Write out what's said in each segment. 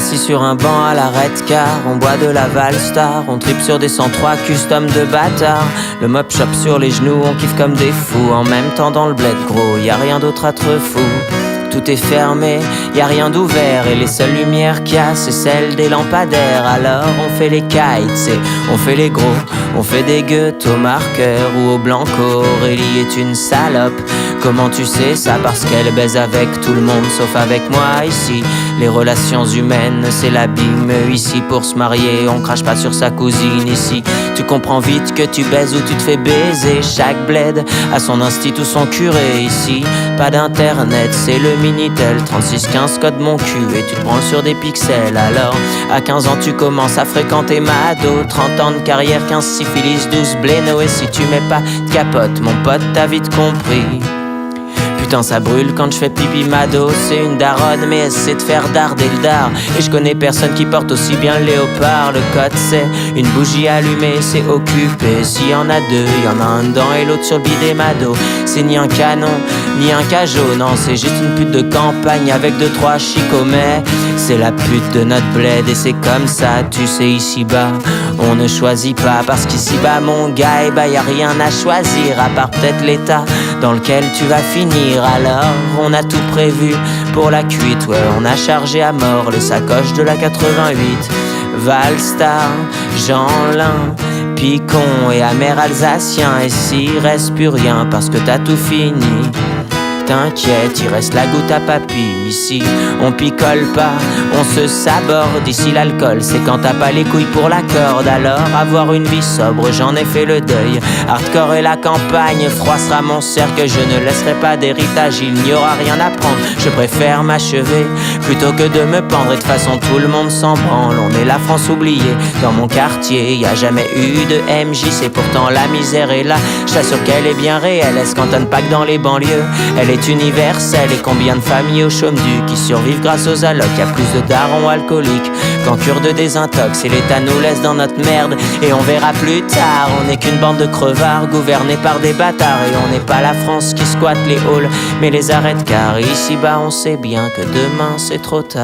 Assis sur un banc à la Redcar, on boit de la Valstar, on tripe sur des 103 custom de bâtard. Le mop shop sur les genoux, on kiffe comme des fous. En même temps dans le bled gros, y a rien d'autre à te fou. Tout est fermé, y a rien d'ouvert et les seules lumières qu'il y a, c'est celles des lampadaires. Alors on fait les kites et on fait les gros, on fait des gueux au marqueur ou au blanco. Aurélie est une salope, comment tu sais ça? Parce qu'elle baise avec tout le monde sauf avec moi ici. Les relations humaines c'est l'abîme ici. Pour se marier on crache pas sur sa cousine ici. Tu comprends vite que tu baises ou tu te fais baiser. Chaque bled a son institut ou son curé ici. Pas d'internet, c'est le Minitel 3615 code mon cul et tu te branles sur des pixels. Alors à 15 ans tu commences à fréquenter Mado. 30 ans de carrière, 15 syphilis, 12 bléno. Et si tu mets pas de capote mon pote t'as vite compris. Putain ça brûle quand je fais pipi Mado. C'est une daronne mais elle sait te faire darder le dard. Et je connais personne qui porte aussi bien le léopard. Le code c'est une bougie allumée, c'est occupé. S'il y en a deux, y en a un dedans et l'autre sur le bidet Mado. C'est ni un canon, ni un cajot. Non c'est juste une pute de campagne avec 2-3 chicots. Mais c'est la pute de notre bled et c'est comme ça. Tu sais ici bas, on ne choisit pas. Parce qu'ici bas mon gars, et bah y a rien à choisir. À part peut-être l'état dans lequel tu vas finir. Alors on a tout prévu pour la cuite. Ouais on a chargé à mort les sacoches de la 88. Valstar, Jeanlin, Picon et amer alsacien. Et s'il reste plus rien parce que t'as tout fini, t'inquiète, il reste la goutte à papy. Ici, on picole pas, on se saborde. Ici, l'alcool, c'est quand t'as pas les couilles pour la corde. Alors, avoir une vie sobre, j'en ai fait le deuil. Hardcore et la campagne, froid sera mon cercle. Je ne laisserai pas d'héritage, il n'y aura rien à prendre. Je préfère m'achever plutôt que de me pendre. Et de toute façon, tout le monde s'en branle. On est la France oubliée. Dans mon quartier, y a jamais eu de MJ. C'est pourtant la misère est là. Je t'assure qu'elle est bien réelle. Elle se cantonne pas que dans les banlieues. Elle est universelle. Et combien de familles au chômage qui survivent grâce aux allocs. Y'a plus de darons alcooliques qu'en cure de désintox. Et l'État nous laisse dans notre merde et on verra plus tard. On n'est qu'une bande de crevards gouvernés par des bâtards. Et on n'est pas la France qui squatte les halls mais les arrête car ici bas on sait bien que demain c'est trop tard.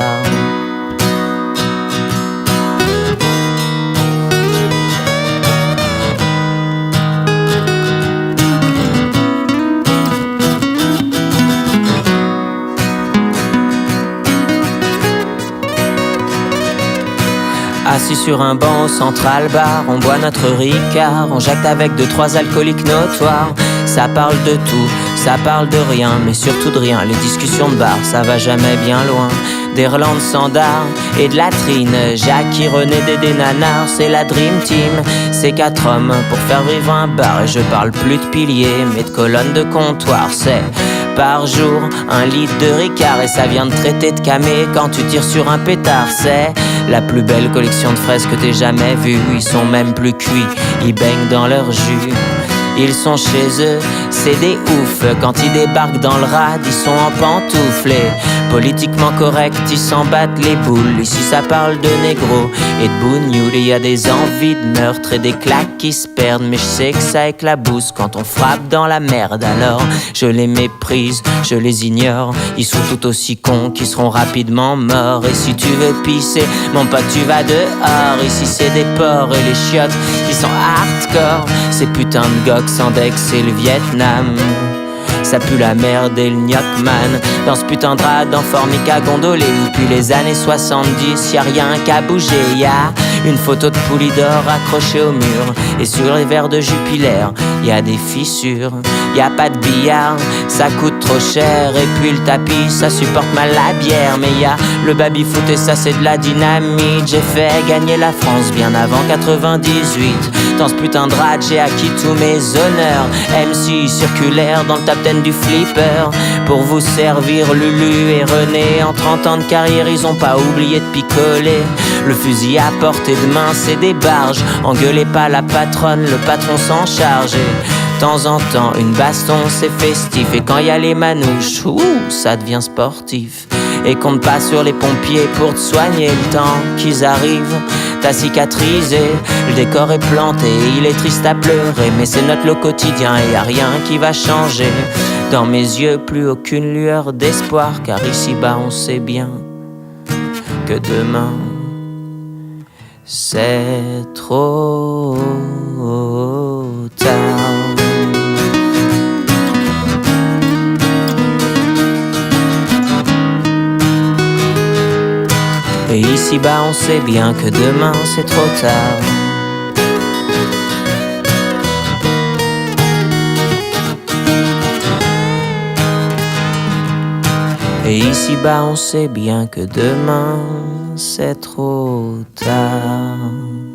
Assis sur un banc au Central Bar, on boit notre Ricard, on jacte avec 2-3 alcooliques notoires. Ça parle de tout, ça parle de rien, mais surtout de rien. Les discussions de bar, ça va jamais bien loin. D'Irlande, Sandar et de latrine, Jackie, René, Dédé, Nanar, c'est la Dream Team. C'est 4 hommes pour faire vivre un bar. Et je parle plus de piliers, mais de colonnes de comptoir. C'est par jour 1 litre de Ricard. Et ça vient de traiter de camé quand tu tires sur un pétard. C'est la plus belle collection de fraises que t'aies jamais vue. Ils sont même plus cuits, ils baignent dans leur jus. Ils sont chez eux, c'est des oufs. Quand ils débarquent dans le rad, ils sont en pantouflés. Politiquement correct, ils s'en battent les boules. Ici ça parle de négro et de bougnoule. Il y a des envies de meurtre et des claques qui se perdent. Mais je sais que ça éclabousse quand on frappe dans la merde. Alors je les méprise, je les ignore. Ils sont tout aussi cons qu'ils seront rapidement morts. Et si tu veux pisser, mon pote tu vas dehors. Ici c'est des porcs et les chiottes, ils sont hardcore. Ces putains de gars sans deck, c'est le Vietnam. Ça pue la merde et le gnocman. Dans ce putain de rad en formica gondolé. Depuis les années 70, y'a rien qu'à bouger. Y'a une photo de Poulidor accrochée au mur. Et sur les verres de Jupiler, y'a des fissures. Y'a pas de billard, ça coûte trop cher. Et puis le tapis, ça supporte mal la bière. Mais y'a le baby-foot et ça c'est de la dynamite. J'ai fait gagner la France bien avant 98. Dans ce putain de rad, j'ai acquis tous mes honneurs. MC circulaire dans le top 10 du flipper. Pour vous servir Lulu et René. En 30 ans de carrière, ils ont pas oublié de picoler. Le fusil à portée de main, c'est des barges. Engueulez pas la patronne, le patron s'en charge. Et de temps en temps, une baston, c'est festif. Et quand y a les manouches, ça devient sportif. Et compte pas sur les pompiers pour te soigner le temps qu'ils arrivent. T'as cicatrisé, le décor est planté, il est triste à pleurer. Mais c'est notre lot quotidien et y a rien qui va changer. Dans mes yeux, plus aucune lueur d'espoir. Car ici-bas, on sait bien que que demain c'est trop tard. Et ici-bas on sait bien que demain c'est trop tard. Et ici-bas on sait bien que demain c'est trop tard.